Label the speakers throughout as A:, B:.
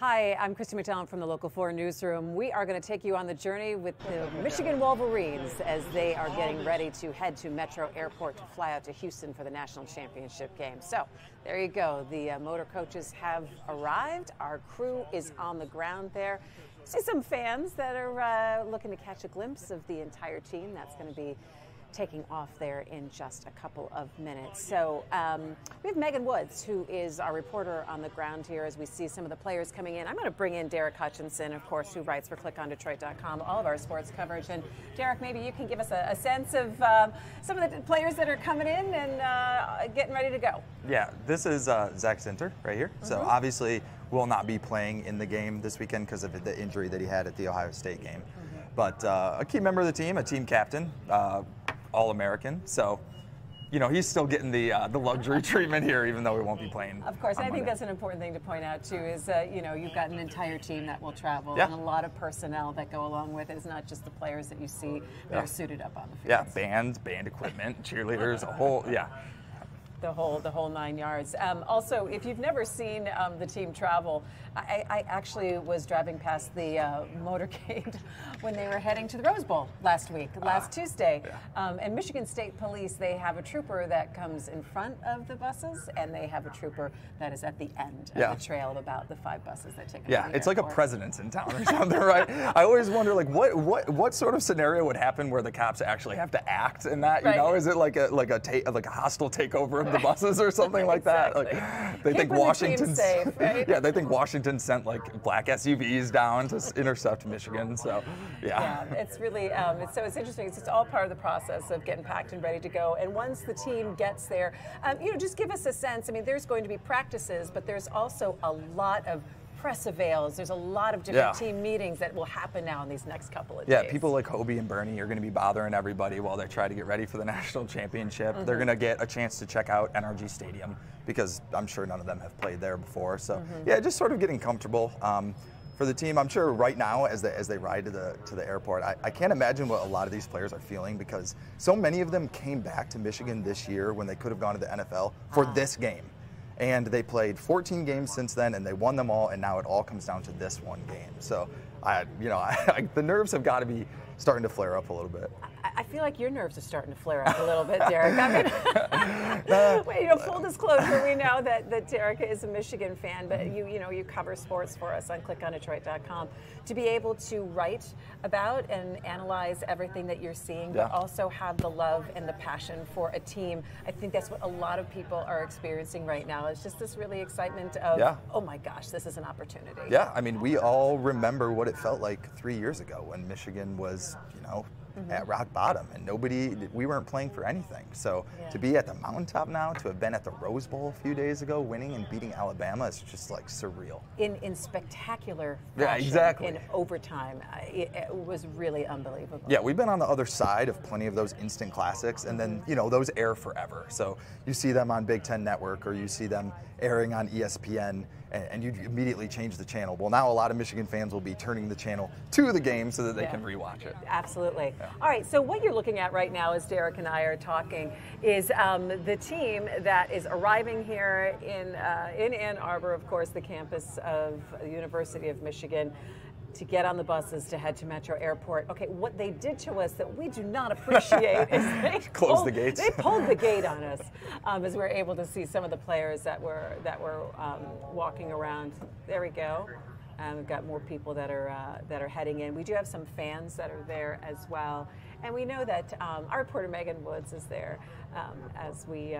A: Hi, I'm Christy McDonald from the Local 4 Newsroom. We are going to take you on the journey with the Michigan Wolverines as they are getting ready to head to Metro Airport to fly out to Houston for the national championship game. So there you go. The motor coaches have arrived. Our crew is on the ground there. See some fans that are looking to catch a glimpse of the entire team. That's going to be taking off there in just a couple of minutes. So we have Megan Woods, who is our reporter on the ground here as we see some of the players coming in. I'm going to bring in Derick Hutchinson, of course, who writes for ClickOnDetroit.com, all of our sports coverage. And Derick, maybe you can give us a sense of some of the players that are coming in and getting ready to go.
B: Yeah, this is Zach Zinter right here. So obviously will not be playing in the game this weekend because of the injury that he had at the Ohio State game. But a key member of the team, a team captain, All-American, so you know he's still getting the luxury treatment here, even though he won't be playing. Of
A: course, and I think that's an important thing to point out too. Is you know you've got an entire team that will travel, and a lot of personnel that go along with it. It's not just the players that you see that are suited up on the field.
B: Yeah, band equipment, cheerleaders, a whole
A: The whole 9 yards. Also, if you've never seen the team travel, I actually was driving past the motorcade when they were heading to the Rose Bowl last Tuesday. And Michigan State Police, they have a trooper that comes in front of the buses, and they have a trooper that is at the end of the trail of about the 5 buses that take them to the
B: it's
A: airport.
B: like a president's in town or something, right? I always wonder, like, what sort of scenario would happen where the cops actually have to act in that? You know, is it like a hostile takeover of the buses or something like that? Like, they think Washington's
A: safe, right?
B: Yeah, they think Washington sent like black SUVs down to intercept Michigan. So
A: yeah, it's really it's interesting. It's all part of the process of getting packed and ready to go. And once the team gets there, you know, just give us a sense. I mean, there's going to be practices, but there's also a lot of press avails. There's a lot of different team meetings that will happen now in these next couple of days.
B: Yeah, people like Hobie and Bernie are going to be bothering everybody while they try to get ready for the national championship. They're going to get a chance to check out NRG Stadium because I'm sure none of them have played there before. So yeah, just sort of getting comfortable. For the team, I'm sure right now as they ride to the airport, I can't imagine what a lot of these players are feeling because so many of them came back to Michigan this year when they could have gone to the NFL for this game. And they played 14 games since then, and they won them all, and now it all comes down to this one game. So, the nerves have got to be starting to flare up a little bit.
A: I feel like your nerves are starting to flare up a little bit, Derick. I mean, you know, full disclosure, we know that Derick is a Michigan fan, but you cover sports for us on ClickOnDetroit.com. To be able to write about and analyze everything that you're seeing, but also have the love and the passion for a team, I think that's what a lot of people are experiencing right now. It's just this really excitement of, oh my gosh, this is an opportunity.
B: Yeah, I mean, we all remember what it felt like 3 years ago when Michigan was, at rock bottom and we weren't playing for anything. So to be at the mountaintop now, to have been at the Rose Bowl a few days ago, winning and beating Alabama, is just like surreal.
A: In spectacular fashion, in overtime, it was really unbelievable.
B: Yeah, we've been on the other side of plenty of those instant classics, and then those air forever. So you see them on Big Ten Network, or you see them airing on ESPN, and you immediately change the channel. Well, now a lot of Michigan fans will be turning the channel to the game so that they can rewatch it.
A: Absolutely. All right, so what you're looking at right now as Derick and I are talking is the team that is arriving here in Ann Arbor, of course, the campus of the University of Michigan, to get on the buses to head to Metro Airport. Okay, what they did to us that we do not appreciate is they
B: closed the gates.
A: They pulled the gate on us as we were able to see some of the players that were walking around. There we go. We've got more people that are heading in. We do have some fans that are there as well, and we know that our reporter Megan Woods is there as we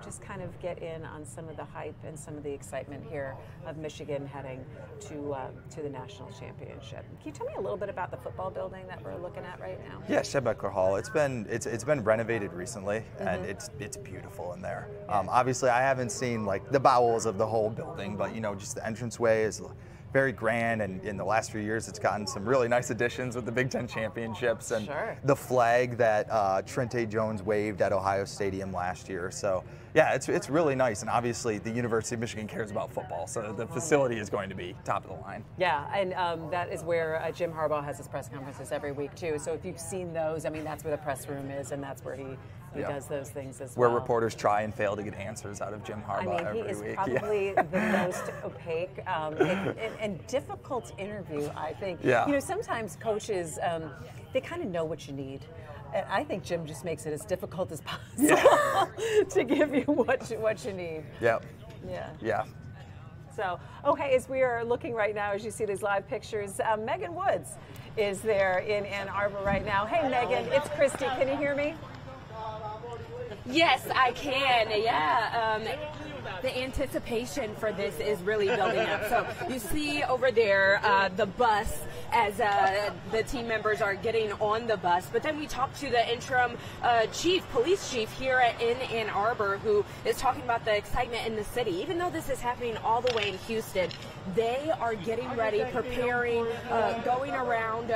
A: just kind of get in on some of the hype and some of the excitement here of Michigan heading to the national championship. Can you tell me a little bit about the football building that we're looking at right now?
B: Yeah, Schembechler Hall. It's been renovated recently, and it's beautiful in there. Obviously, I haven't seen like the bowels of the whole building, but just the entranceway is very grand, and in the last few years it's gotten some really nice additions with the Big Ten championships and the flag that Trente Jones waved at Ohio Stadium last year. So yeah, it's really nice, and obviously the University of Michigan cares about football, so the facility is going to be top of the line.
A: Yeah, and that is where Jim Harbaugh has his press conferences every week too. So if you've seen those, I mean, that's where the press room is, and that's where he does those things as well.
B: Where reporters try and fail to get answers out of Jim Harbaugh every week.
A: He is probably the most opaque and difficult interview, I think.
B: Yeah.
A: You know, sometimes coaches, they kind of know what you need. And I think Jim just makes it as difficult as possible to give you what you need.
B: Yep.
A: Yeah.
B: Yeah.
A: So, okay, as we are looking right now, as you see these live pictures, Megan Woods is there in Ann Arbor right now. Hey, Megan, it's Christy. Can you hear me?
C: Yes, I can. Yeah. The anticipation for this is really building up. So you see over there the bus as the team members are getting on the bus. But then we talked to the interim police chief here in Ann Arbor, who is talking about the excitement in the city. Even though this is happening all the way in Houston, they are getting ready, preparing, going around,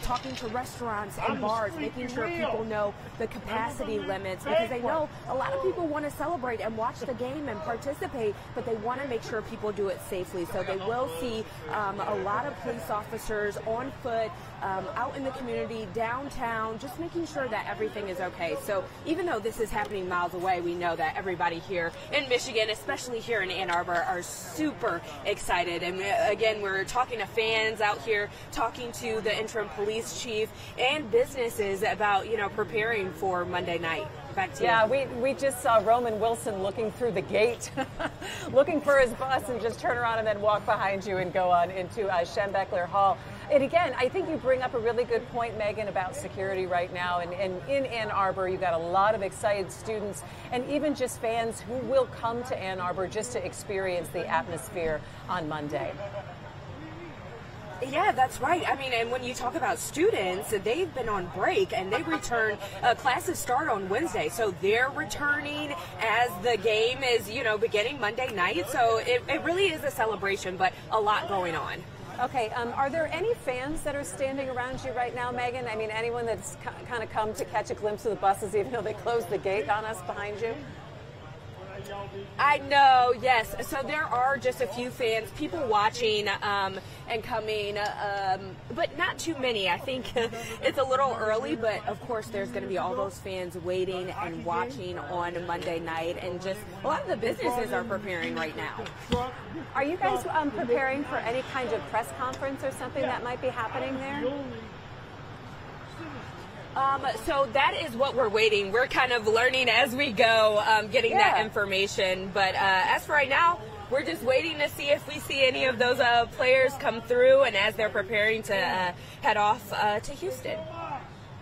C: talking to restaurants and bars, making sure people know the capacity limits, because they know a lot of people want to celebrate and watch the game and participate, but they want to make sure people do it safely. So they will see a lot of police officers on foot, out in the community, downtown, just making sure that everything is okay. So even though this is happening miles away, we know that everybody here in Michigan, especially here in Ann Arbor, are super excited. And again, we're talking to fans out here, talking to the interim police chief and businesses about, you know, preparing for Monday night. Back to you.
A: Yeah, we just saw Roman Wilson looking through the gate, looking for his bus, and just turn around and then walk behind you and go on into Schembechler Hall. And again, I think you bring up a really good point, Megan, about security right now. And in Ann Arbor, you've got a lot of excited students and even just fans who will come to Ann Arbor just to experience the atmosphere on Monday.
C: Yeah, that's right. I mean, and when you talk about students, they've been on break and they return, classes start on Wednesday. So they're returning as the game is, you know, beginning Monday night. So it really is a celebration, but a lot going on.
A: Okay, are there any fans that are standing around you right now, Megan? I mean, anyone that's kind of come to catch a glimpse of the buses, even though they closed the gate on us behind you?
C: I know, yes. So there are just a few fans, people watching and coming, but not too many. I think it's a little early, but of course there's going to be all those fans waiting and watching on Monday night, and just a lot of the businesses are preparing right now.
A: Are you guys preparing for any kind of press conference or something that might be happening there?
C: So that is what we're waiting. We're kind of learning as we go, getting that information. But as for right now, we're just waiting to see if we see any of those players come through, and as they're preparing to head off to Houston.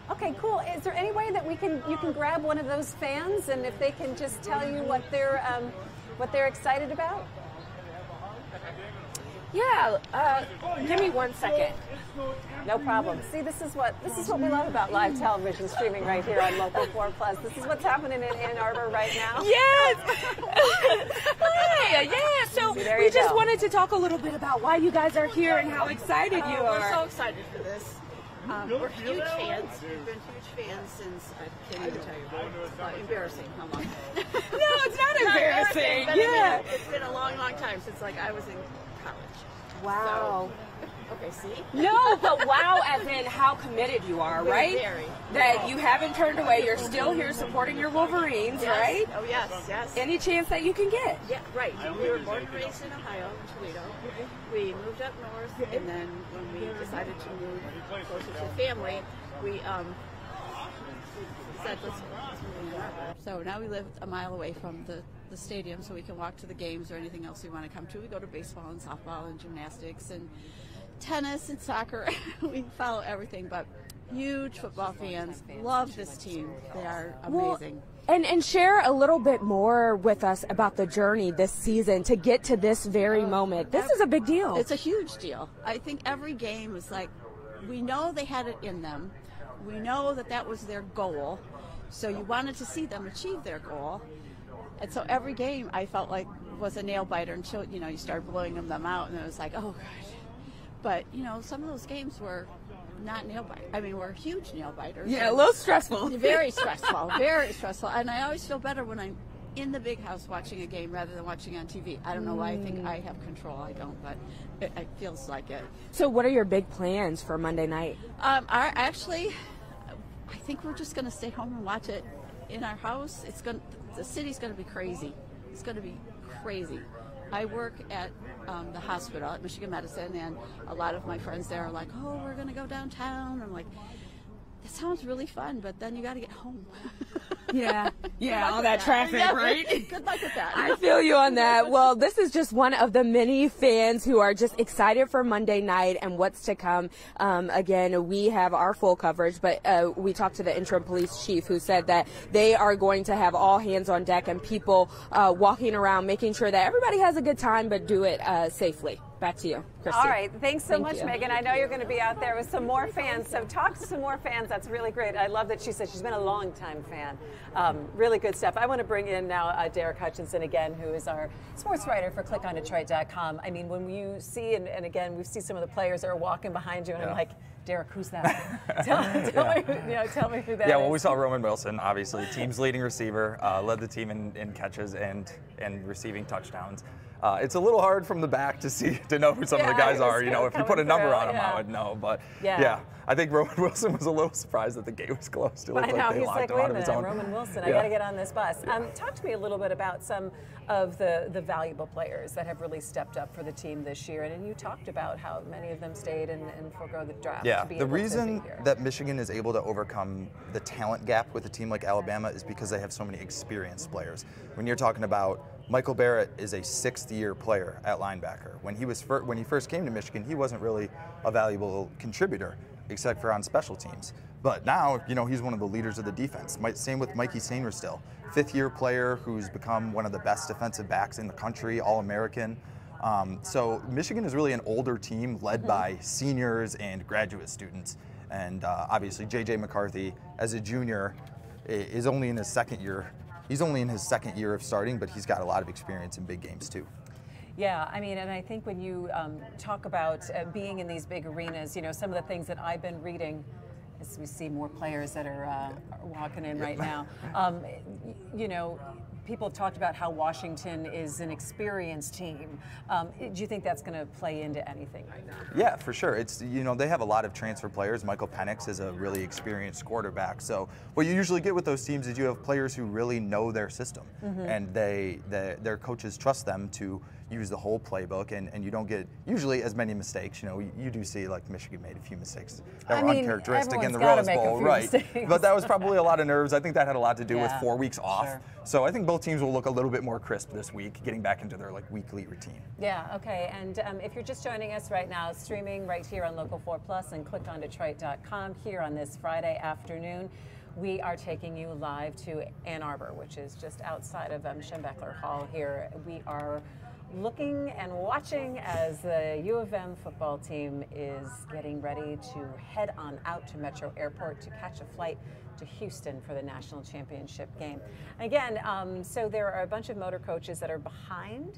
A: Okay, cool. Is there any way that you can grab one of those fans, and if they can just tell you what they're excited about?
C: Yeah. Give me 1 second.
A: No problem. See, this is what we love about live television streaming right here on Local 4 Plus. This is what's happening in Ann Arbor right now.
C: Yes. Hi. Yeah. So we just wanted to talk a little bit about why you guys are here and how excited you are.
D: We're so excited for this. We're huge fans. We've been huge fans since, I can't even tell you. It's embarrassing how long.
C: No, it's not embarrassing.
D: Yeah. I mean, it's been a long, long time since I was in college.
C: Wow.
D: So, okay, see?
C: No, but wow as in how committed you are, right?
D: Very.
C: That you haven't turned away. You're still here supporting your Wolverines, right?
D: Oh, yes, yes.
C: Any chance that you can get.
D: Yeah, right. We were born and raised in Ohio, in Toledo. We moved up north, and then when we decided to move closer to family, we said, let's move in Ann Arbor. So now we live a mile away from the stadium, so we can walk to the games or anything else we want to come to. We go to baseball and softball and gymnastics and tennis and soccer. We follow everything, but huge football fans. Love this team. They are amazing.
C: And share a little bit more with us about the journey this season to get to this very moment. This is a big deal.
D: It's a huge deal. I think every game is like, we know they had it in them. We know that was their goal. So you wanted to see them achieve their goal. And so every game I felt like was a nail biter until, you start blowing them out, and it was like, oh, God. But, some of those games were not nail biters. I mean, were huge nail biters.
C: Yeah, a little stressful.
D: Very stressful, very stressful. And I always feel better when I in the big house watching a game rather than watching on TV. I don't know why I think I have control. I don't, but it feels like it.
C: So what are your big plans for Monday night?
D: I think we're just going to stay home and watch it in our house. The city's going to be crazy. It's going to be crazy. I work at the hospital at Michigan Medicine, and a lot of my friends there are like, "Oh, we're going to go downtown." I'm like, that sounds really fun, but then you got to get home.
C: Yeah, all that traffic,
D: yeah,
C: right?
D: Good luck with that.
C: I feel you on that. Well, this is just one of the many fans who are just excited for Monday night and what's to come. Again, we have our full coverage, but we talked to the interim police chief who said that they are going to have all hands on deck and people walking around, making sure that everybody has a good time, but do it safely. Back to you, Christy.
A: All right. Thanks so much,
C: you.
A: Megan. I know you're going to be out there with some more fans, so talk to some more fans. That's really great. I love that she said she's been a long-time fan. Really good stuff. I want to bring in now Derick Hutchinson again, who is our sports writer for ClickOnDetroit.com. I mean, when you see, and again, we see some of the players that are walking behind you, and I'm like, Derick, who's that? tell me who that is.
B: Yeah, well, we saw Roman Wilson, obviously, team's leading receiver, led the team in catches and receiving touchdowns. It's a little hard from the back to know who some of the guys are. You know, if you put a number on them, I would know. But yeah, I think Roman Wilson was a little surprised that the gate was closed. It looked like they locked him out of his own.
A: Roman Wilson, I got to get on this bus. Talk to me a little bit about some of the valuable players that have really stepped up for the team this year. And you talked about how many of them stayed and forego the draft.
B: Yeah,
A: to be
B: the
A: able
B: reason
A: to be here.
B: that Michigan is able to overcome the talent gap with a team like Alabama is because they have so many experienced players. When you're talking about Michael Barrett is a sixth-year player at linebacker. When he first came to Michigan, he wasn't really a valuable contributor, except for on special teams. But now, you know, he's one of the leaders of the defense. Same with Mikey Sainristil, fifth-year player who's become one of the best defensive backs in the country, All-American. So Michigan is really an older team led by seniors and graduate students. And obviously, J.J. McCarthy, as a junior, is only in his second year. He's only in his second year of starting, but he's got a lot of experience in big games too.
A: Yeah, I mean, and I think when you talk about being in these big arenas, you know, some of the things that I've been reading, as we see more players that are walking in right now, you know, people have talked about how Washington is an experienced team. Do you think that's going to play into anything right now?
B: Yeah, for sure. It's, you know, they have a lot of transfer players. Michael Penix is a really experienced quarterback. So what you usually get with those teams is you have players who really know their system, and their coaches trust them to use the whole playbook, and you don't get usually as many mistakes. You know, you do see like Michigan made a few mistakes that were uncharacteristic in the Rose Bowl, right? But that was probably a lot of nerves. I think that had a lot to do with 4 weeks off.
A: Sure.
B: So I think both teams will look a little bit more crisp this week, getting back into their like weekly routine.
A: Yeah, okay. And if you're just joining us right now, streaming right here on Local 4 Plus and ClickOnDetroit.com here on this Friday afternoon, we are taking you live to Ann Arbor, which is just outside of Schembechler Hall here. We are looking and watching as the U of M football team is getting ready to head on out to Metro Airport to catch a flight to Houston for the national championship game. Again, so there are a bunch of motor coaches that are behind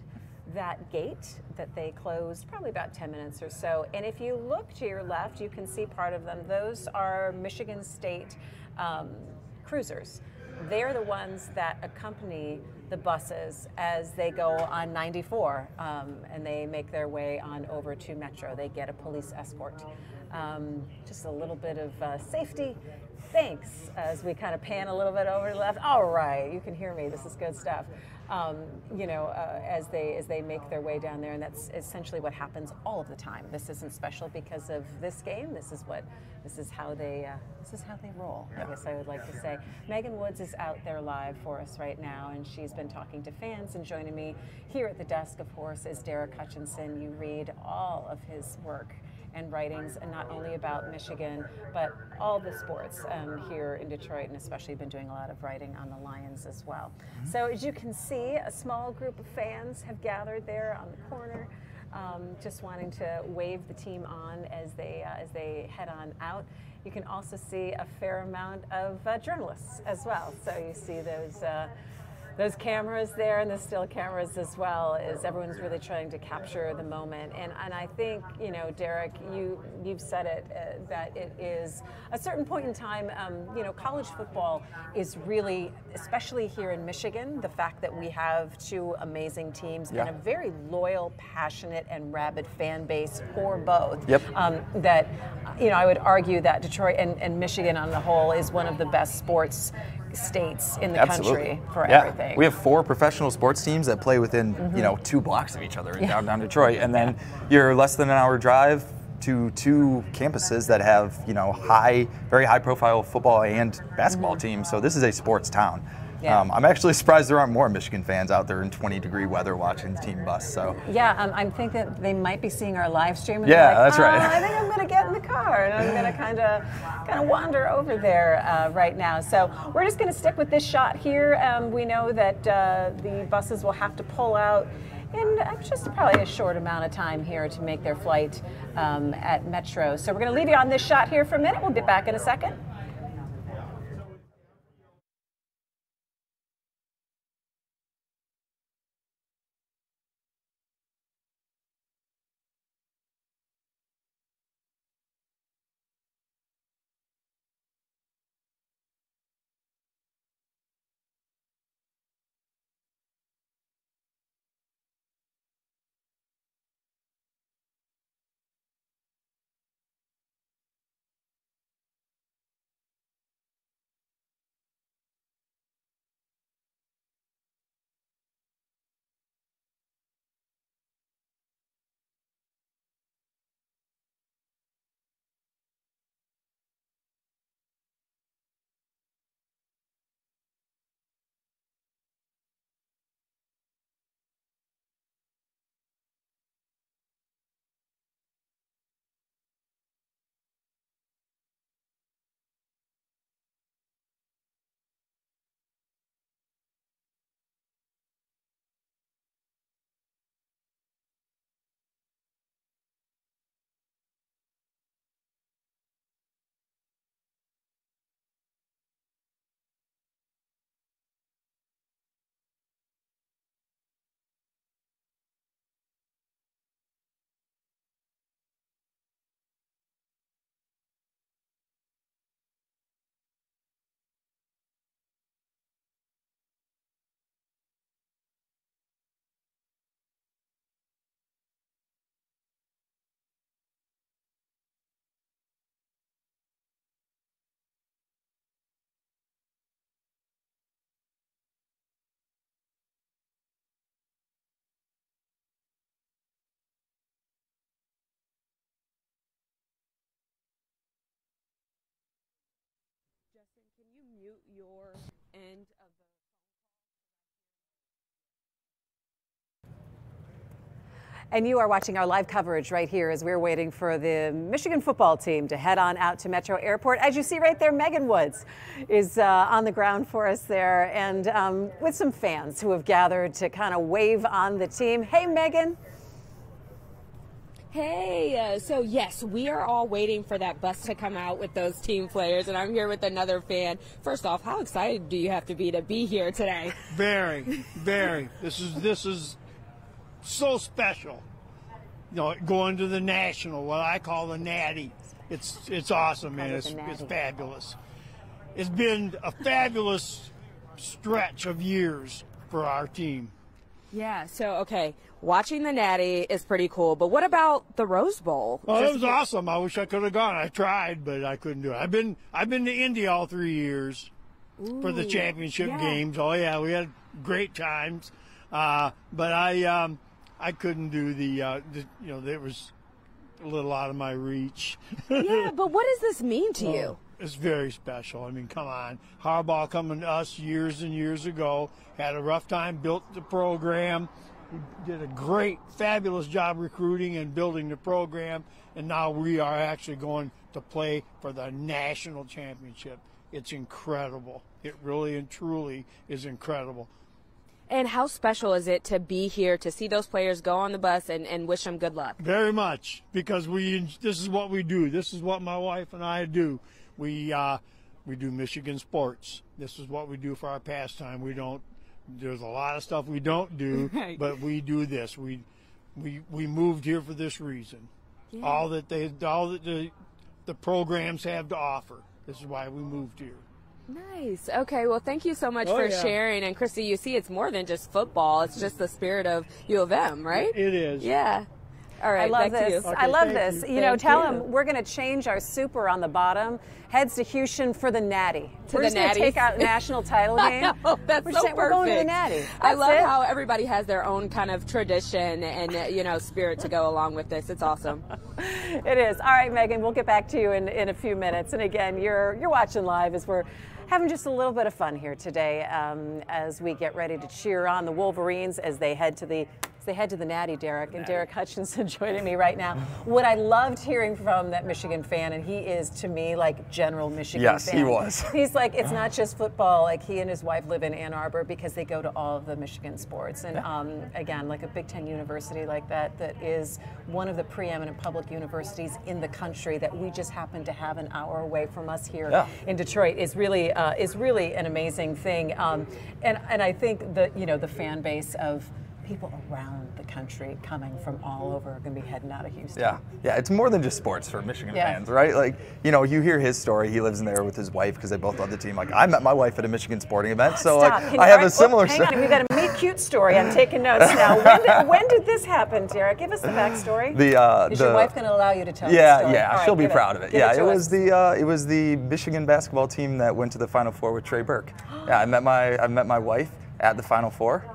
A: that gate that they closed probably about 10 minutes or so. And if you look to your left, you can see part of them. Those are Michigan State cruisers. They're the ones that accompany the buses as they go on 94 and they make their way on over to Metro. They get a police escort. Just a little bit of safety. Thanks, as we kind of pan a little bit over to the left. All right, you can hear me. This is good stuff. You know, as they make their way down there, and that's essentially what happens all of the time. This isn't special because of this game. This is how they roll. I guess I would like to say. Megan Woods is out there live for us right now, and she's been talking to fans. And joining me here at the desk, of course, is Derick Hutchinson. You read all of his work and writings, and not only about Michigan, but all the sports here in Detroit, and especially been doing a lot of writing on the Lions as well. So as you can see, a small group of fans have gathered there on the corner, just wanting to wave the team on as they head on out. You can also see a fair amount of journalists as well. So you see those cameras there and the still cameras as well, is everyone's really trying to capture the moment. And I think, you know, Derick, you've said it, that it is a certain point in time, you know, college football is really, especially here in Michigan, the fact that we have two amazing teams and a very loyal, passionate, and rabid fan base for both.
B: Yep.
A: That, you know, I would argue that Detroit and Michigan on the whole is one of the best sports states in the country for everything.
B: We have 4 professional sports teams that play within, you know, 2 blocks of each other in downtown Detroit. And then you're less than an hour drive to 2 campuses that have, you know, very high profile football and basketball teams. So this is a sports town. Yeah. I'm actually surprised there aren't more Michigan fans out there in 20-degree weather watching the team bus. So
A: yeah, I'm thinking that they might be seeing our live stream. And
B: yeah,
A: like,
B: that's right.
A: I think I'm going to get in the car and I'm going to kind of wander over there right now. So we're just going to stick with this shot here. We know that the buses will have to pull out in just probably a short amount of time here to make their flight at Metro. So we're going to leave you on this shot here for a minute. We'll be back in a second. Can you mute your end of the phone call? And you are watching our live coverage right here as we're waiting for the Michigan football team to head on out to Metro Airport. As you see right there, Megan Woods is on the ground for us there, and with some fans who have gathered to kind of wave on the team. Hey, Megan.
C: Hey, so yes, we are all waiting for that bus to come out with those team players, and I'm here with another fan. First off, how excited do you have to be here today?
E: Very, very. This is so special. You know, going to the national, what I call the natty. It's awesome, man. It's fabulous. It's been a fabulous stretch of years for our team.
C: Yeah, so, okay, watching the Natty is pretty cool, but what about the Rose Bowl?
E: Well, it was awesome. I wish I could have gone. I tried, but I couldn't do it. I've been to Indy all 3 years for the championship games. Oh, yeah, we had great times, but I couldn't do the you know, it was a little out of my reach.
C: Yeah, but what does this mean to you?
E: It's very special. I mean, come on. Harbaugh coming to us years and years ago, had a rough time, built the program, did a great, fabulous job recruiting and building the program, and now we are actually going to play for the national championship. It's incredible. It really and truly is incredible.
C: And how special is it to be here, to see those players go on the bus and wish them good luck?
E: Very much, because this is what we do. This is what my wife and I do. We do Michigan sports. This is what we do for our pastime. We don't There's a lot of stuff we don't do,
C: Right.
E: but we do this. We moved here for this reason.
C: Yeah.
E: All that the programs have to offer. This is why we moved here.
C: Nice. Okay. Well, thank you so much
E: Oh,
C: for
E: yeah.
C: sharing. And Christy, you see, it's more than just football. It's just the spirit of U of M, right?
E: It is.
C: Yeah. All right.
A: I love
C: back to
A: this.
C: you.
E: Okay,
A: I love
E: thank
A: this.
E: you.
A: You know,
C: Thank
A: tell
C: you.
A: them we're going to change our super on the bottom. Heads to Houston for the Natty.
C: To
A: we're
C: the
A: just going to take
C: Natties.
A: out national title
C: I
A: game.
C: know, that's
A: we're
C: so
A: saying
C: perfect.
A: we're going to the Natty.
C: I
A: That's
C: love
A: it.
C: how everybody has their own kind of tradition and spirit to go along with this. It's awesome.
A: It is. All right, Megan, we'll get back to you in a few minutes. And again, you're watching live as we're having just a little bit of fun here today as we get ready to cheer on the Wolverines as they head to the Natty, Derick. And Derick Hutchinson joining me right now. What I loved hearing from that Michigan fan, and he is to me like General Michigan
B: Yes,
A: fan.
B: he was.
A: He's like, it's not just football. Like he and his wife live in Ann Arbor because they go to all of the Michigan sports. And again, like a Big Ten university like that is one of the preeminent public universities in the country that we just happen to have an hour away from us here in Detroit is really an amazing thing. And I think the fan base of people around the country coming from all over are going to be heading out of Houston.
B: Yeah, it's more than just sports for Michigan fans, right? Like, you hear his story. He lives in there with his wife because they both love the team. Like, I met my wife at a Michigan sporting event, so
A: Stop.
B: like I have a similar
A: Hang on, we've got a meet cute story. I'm taking notes now. When did this happen, Derick? Give us the backstory. Is your wife going to allow you to tell the story?
B: Yeah,
A: All right,
B: she'll be
A: give
B: proud of it.
A: Give
B: Yeah,
A: it
B: it
A: to us.
B: was the Michigan basketball team that went to the Final Four with Trey Burke. Yeah, I met my wife at the Final Four.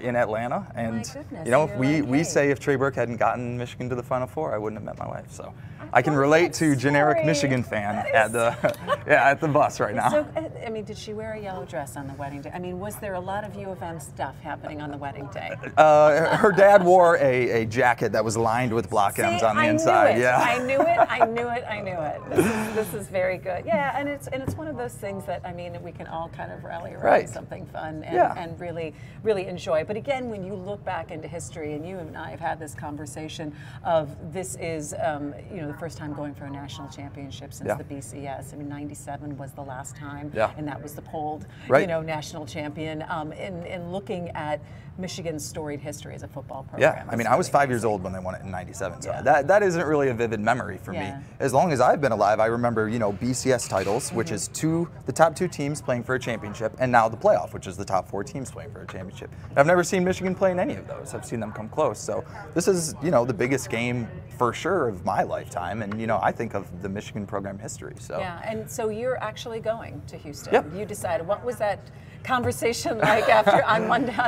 B: In Atlanta, and
A: goodness,
B: if
A: you're
B: we
A: like,
B: say if Trey Burke hadn't gotten Michigan to the Final Four, I wouldn't have met my wife. So I can relate to generic
A: story.
B: Michigan fan at the bus right now.
A: So, I mean, did she wear a yellow dress on the wedding day? I mean, was there a lot of U of M stuff happening on the wedding day?
B: Her dad wore a jacket that was lined with block M's on the inside.
A: Knew it.
B: Yeah,
A: I knew it. This is very good. Yeah, and it's one of those things that we can all kind of rally around something fun and really enjoy. But again, when you look back into history, and you and I have had this conversation of this is the first time going for a national championship since the BCS. I mean, '97 was the last time, and that was the polled national champion. In looking at Michigan's storied history as a football program.
B: Yeah, I mean, I was 5 years old when they won it in '97, so that isn't really a vivid memory for me. As long as I've been alive, I remember BCS titles, which is the top two teams playing for a championship, and now the playoff, which is the top four teams playing for a championship. I've never seen Michigan play in any of those. I've seen them come close. So this is the biggest game for sure of my lifetime, and I think of the Michigan program history. So
A: yeah, and so you're actually going to Houston.
B: Yep.
A: You decided. What was that conversation like on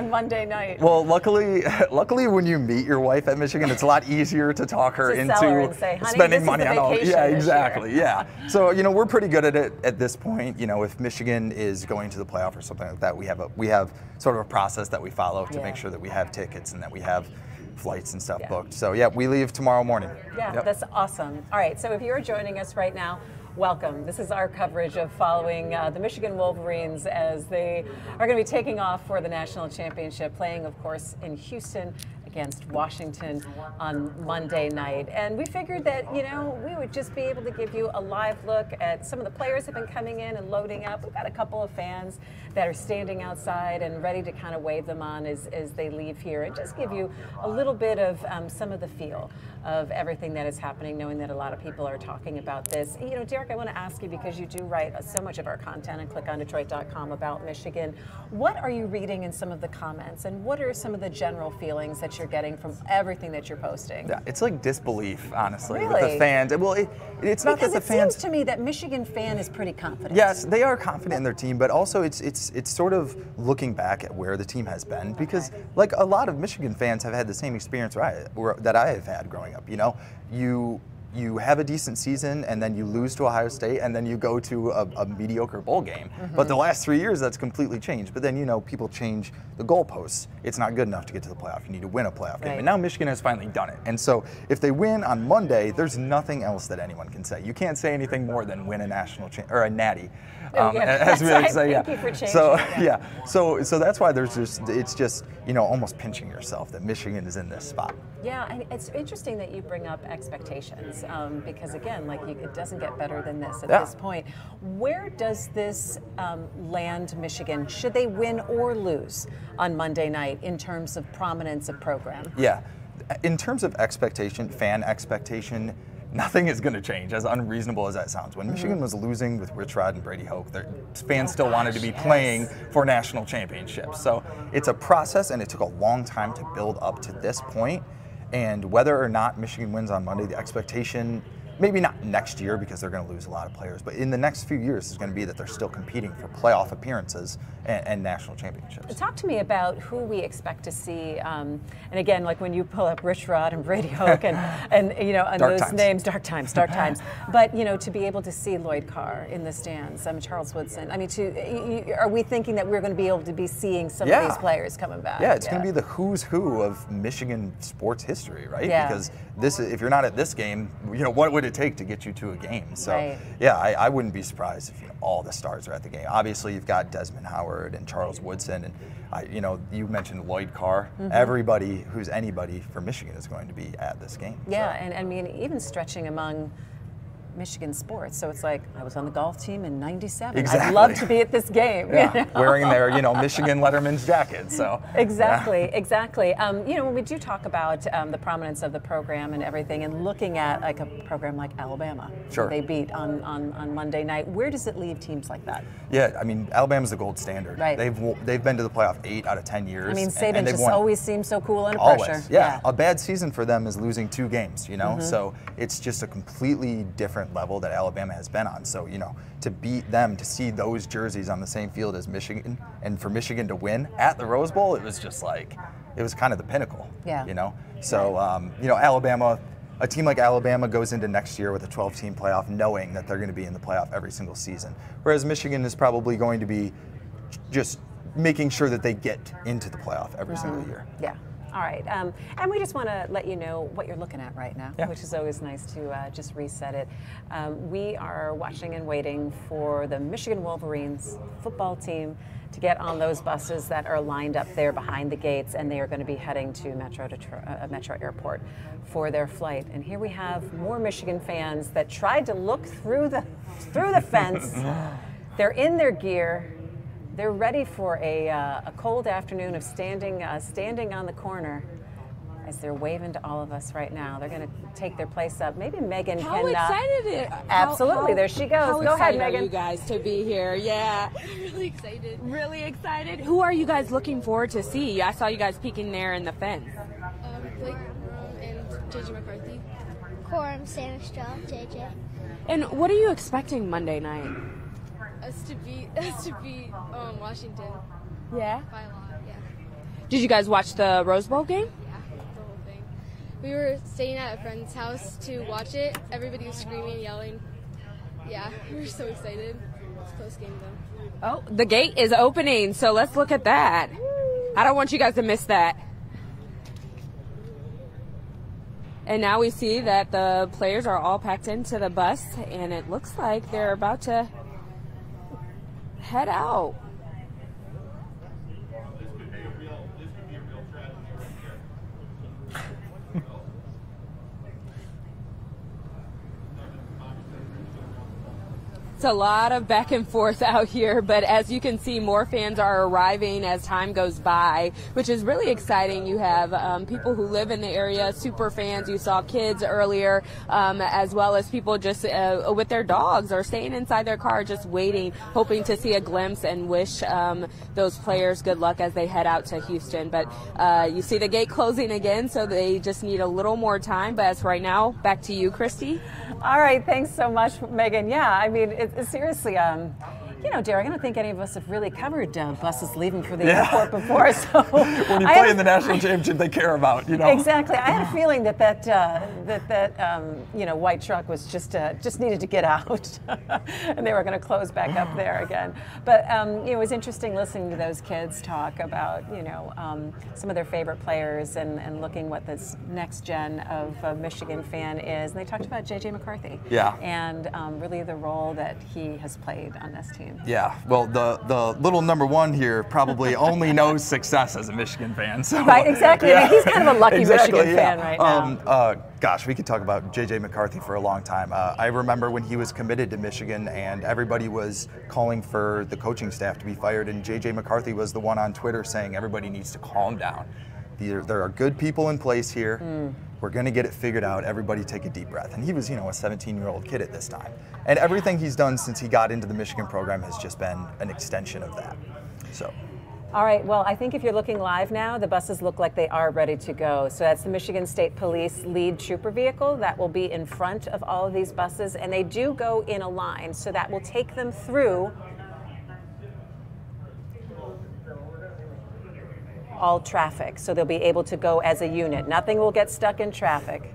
A: Monday night?
B: Well, luckily, when you meet your wife at Michigan, it's a lot easier to talk her
A: to sell her and
B: into
A: say, honey,
B: spending
A: this
B: money
A: is the
B: on all.
A: vacation
B: Yeah,
A: this
B: exactly.
A: year.
B: Yeah. So we're pretty good at it at this point. If Michigan is going to the playoff or something like that, we have sort of a process that we follow to make sure that we have tickets and that we have flights and stuff booked. So we leave tomorrow morning.
A: Yeah, that's awesome. All right, so if you're joining us right now, welcome. This is our coverage of following the Michigan Wolverines as they are going to be taking off for the national championship, playing, of course, in Houston against Washington on Monday night. And we figured that, we would just be able to give you a live look at some of the players have been coming in and loading up. We've got a couple of fans that are standing outside and ready to kind of wave them on as they leave here and just give you a little bit of some of the feel of everything that is happening, knowing that a lot of people are talking about this. Derick, I want to ask you, because you do write so much of our content and clickondetroit.com about Michigan, what are you reading in some of the comments, and what are some of the general feelings that you're getting from everything that you're posting?
B: Yeah, it's like disbelief, honestly,
A: Really?
B: with the fans. Well, it's not
A: because
B: that the fans.
A: It seems to me that Michigan fan is pretty confident.
B: Yes, they are confident in their team, but also it's sort of looking back at where the team has been, because like a lot of Michigan fans have had the same experience that I have had growing up. You have a decent season, and then you lose to Ohio State, and then you go to a mediocre bowl game. But the last 3 years, that's completely changed. But then, people change the goalposts. It's not good enough to get to the playoff. You need to win a playoff game. And now Michigan has finally done it. And so if they win on Monday, there's nothing else that anyone can say. You can't say anything more than win a national or a natty. As we like to say,
A: Thank you for changing
B: so
A: it.
B: so that's why it's just almost pinching yourself that Michigan is in this spot.
A: Yeah, and it's interesting that you bring up expectations fans, because again, like it doesn't get better than this at this point. Where does this land Michigan? Should they win or lose on Monday night in terms of prominence of program?
B: Yeah, in terms of expectation, fan expectation, nothing is going to change, as unreasonable as that sounds. When Michigan was losing with Rich Rod and Brady Hoke, their fans still wanted to be playing for national championships. So it's a process, and it took a long time to build up to this point. And whether or not Michigan wins on Monday, the expectation, maybe not next year because they're going to lose a lot of players, but in the next few years is going to be that they're still competing for playoff appearances and national championships.
A: Talk to me about who we expect to see, and again, like when you pull up Rich Rod and Brady Hoke and you know, and those names, dark times, but you know, to be able to see Lloyd Carr in the stands, Charles Woodson. I mean, are we thinking that we're going to be able to be seeing some of these players coming back?
B: Yeah, it's going to be the who's who of Michigan sports history, right?
A: Yeah.
B: Because this, if you're not at this game, you know, what would it take to get you to a game? So yeah, I wouldn't be surprised if all the stars are at the game. Obviously, you've got Desmond Howard and Charles Woodson, and you know, you mentioned Lloyd Carr. Everybody who's anybody for Michigan is going to be at this game.
A: Yeah, and I mean, even stretching among Michigan sports. So it's like, I was on the golf team in '97.
B: Exactly.
A: I'd love to be at this game.
B: Yeah,
A: you know?
B: wearing their, you know, Michigan Letterman's jacket. So
A: exactly. You know, when we do talk about the prominence of the program and everything, and looking at like a program like Alabama,
B: sure,
A: they beat on Monday night. Where does it leave teams like that?
B: Yeah, I mean, Alabama's the gold standard.
A: Right.
B: They've been to the playoff 8 out of 10 years.
A: I mean, Saban just always seems so cool under
B: always.
A: pressure.
B: Yeah. A bad season for them is losing 2 games. You know, so it's just a completely different level that Alabama has been on. So, you know, to beat them, to see those jerseys on the same field as Michigan, and for Michigan to win at the Rose Bowl, it was just like, it was kind of the pinnacle.
A: Yeah.
B: You know, so you know, Alabama, a team like Alabama goes into next year with a 12-team playoff knowing that they're going to be in the playoff every single season, whereas Michigan is probably going to be just making sure that they get into the playoff every single year.
A: Yeah. All right, and we just want to let you know what you're looking at right now, which is always nice to just reset it. We are watching and waiting for the Michigan Wolverines football team to get on those buses that are lined up there behind the gates, and they are going to be heading to Metro Airport for their flight. And here we have more Michigan fans that tried to look through the fence. They're in their gear. They're ready for a cold afternoon of standing on the corner as they're waving to all of us right now. They're going to take their place up. Maybe Megan
C: how
A: can.
C: Excited
A: absolutely, there she goes. Go ahead, Megan.
C: Are you guys to be here? Yeah.
F: I'm really excited.
C: Really excited. Who are you guys looking forward to see? I saw you guys peeking there in the fence.
F: Blake and JJ McCarthy.
G: Corum, Sanistraw, JJ.
C: And what are you expecting Monday night?
F: Us to beat Washington.
C: Yeah.
F: By a lot, yeah.
C: Did you guys watch the Rose Bowl game?
F: Yeah, the whole thing. We were staying at a friend's house to watch it. Everybody was screaming, yelling. Yeah, we were so excited. It's a close game though.
C: Oh, the gate is opening, so let's look at that. I don't want you guys to miss that. And now we see that the players are all packed into the bus, and it looks like they're about to head out. It's a lot of back and forth out here, but as you can see, more fans are arriving as time goes by, which is really exciting. You have people who live in the area, super fans. You saw kids earlier, as well as people just with their dogs or staying inside their car, just waiting, hoping to see a glimpse and wish those players good luck as they head out to Houston. But you see the gate closing again, so they just need a little more time. But as right now, back to you, Christy.
A: All right, thanks so much, Megan. Yeah, I mean, seriously, you know, Derick, I don't think any of us have really covered buses leaving for the airport before. So
B: when you play in the national championship, they care about, you know.
A: Exactly. I had a feeling that you know, white truck was just needed to get out, and they were going to close back up there again. But you know, it was interesting listening to those kids talk about, you know, some of their favorite players and looking what this next gen of Michigan fan is. And they talked about JJ McCarthy.
B: Yeah.
A: And really the role that he has played on this team. team.
B: Yeah, well, the little number one here probably only knows success as a Michigan fan. So,
A: right, exactly.
B: Yeah.
A: I mean, he's kind of a lucky
B: exactly,
A: Michigan fan right now.
B: Gosh, we could talk about J.J. McCarthy for a long time. I remember when he was committed to Michigan and everybody was calling for the coaching staff to be fired, and J.J. McCarthy was the one on Twitter saying everybody needs to calm down. There are good people in place here. We're going to get it figured out. Everybody take a deep breath. And he was, a 17-year-old kid at this time. And everything he's done since he got into the Michigan program has just been an extension of that. So.
A: All right, well, I think if you're looking live now, the buses look like they are ready to go. So that's the Michigan State Police lead trooper vehicle that will be in front of all of these buses. And they do go in a line, so that will take them through all traffic. So they'll be able to go as a unit. Nothing will get stuck in traffic.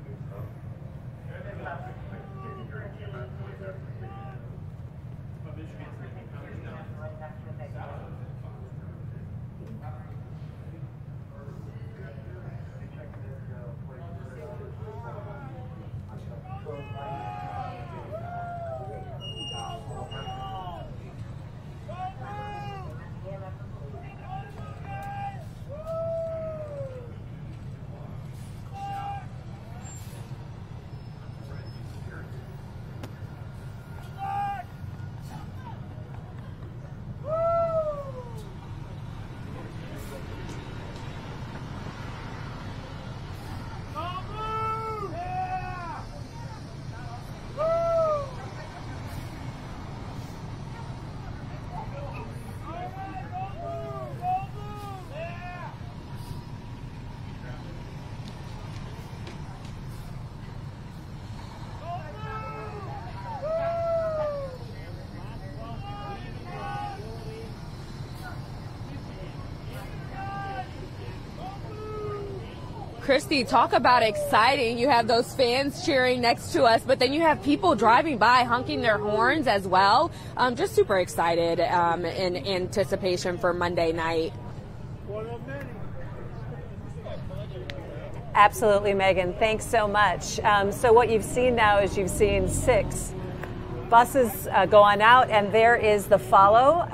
C: Christy, talk about exciting. You have those fans cheering next to us, but then you have people driving by honking their horns as well. Just super excited in anticipation for Monday night.
A: Absolutely, Megan. Thanks so much. So what you've seen now is you've seen 6 buses go on out, and there is the follow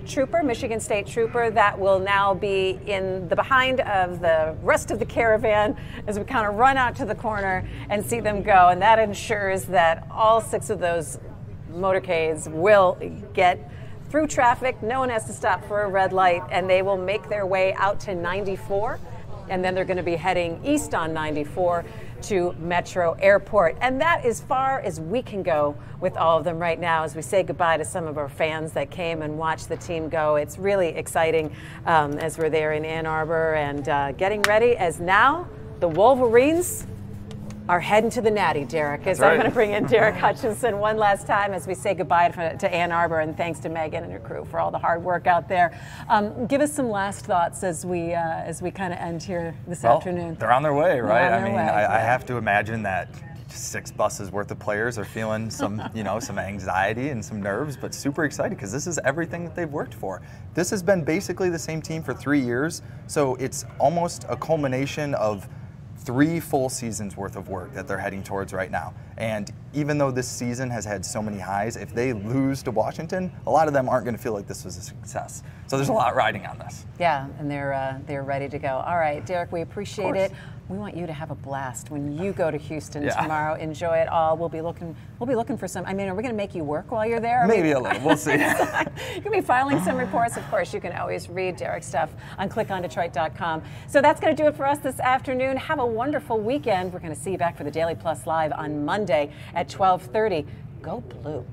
A: trooper, Michigan State trooper, that will now be in the behind of the rest of the caravan as we kind of run out to the corner and see them go. And that ensures that all 6 of those motorcades will get through traffic. No one has to stop for a red light, and they will make their way out to 94. And then they're going to be heading east on 94 to Metro Airport. And that is far as we can go with all of them right now as we say goodbye to some of our fans that came and watched the team go. It's really exciting as we're there in Ann Arbor and getting ready as now the Wolverines are heading to the Natty, Derick. As I'm going to bring in Derick Hutchinson one last time as we say goodbye to Ann Arbor, and thanks to Megan and her crew for all the hard work out there. Give us some last thoughts as we kind of end here this afternoon.
B: They're on their way, right? I have to imagine that 6 buses worth of players are feeling some, some anxiety and some nerves, but super excited because this is everything that they've worked for. This has been basically the same team for 3 years, so it's almost a culmination of 3 full seasons worth of work that they're heading towards right now. And even though this season has had so many highs, if they lose to Washington, a lot of them aren't going to feel like this was a success. So there's a lot riding on this.
A: Yeah, and they're ready to go. All right, Derick, we appreciate it. We want you to have a blast when you go to Houston tomorrow. Enjoy it all. We'll be looking for some. I mean, are we going to make you work while you're there?
B: Maybe a little. We'll see.
A: You're going to be filing some reports. Of course, you can always read Derick's stuff on clickondetroit.com. So that's going to do it for us this afternoon. Have a wonderful weekend. We're going to see you back for the Daily Plus Live on Monday at 12:30. Go Blue.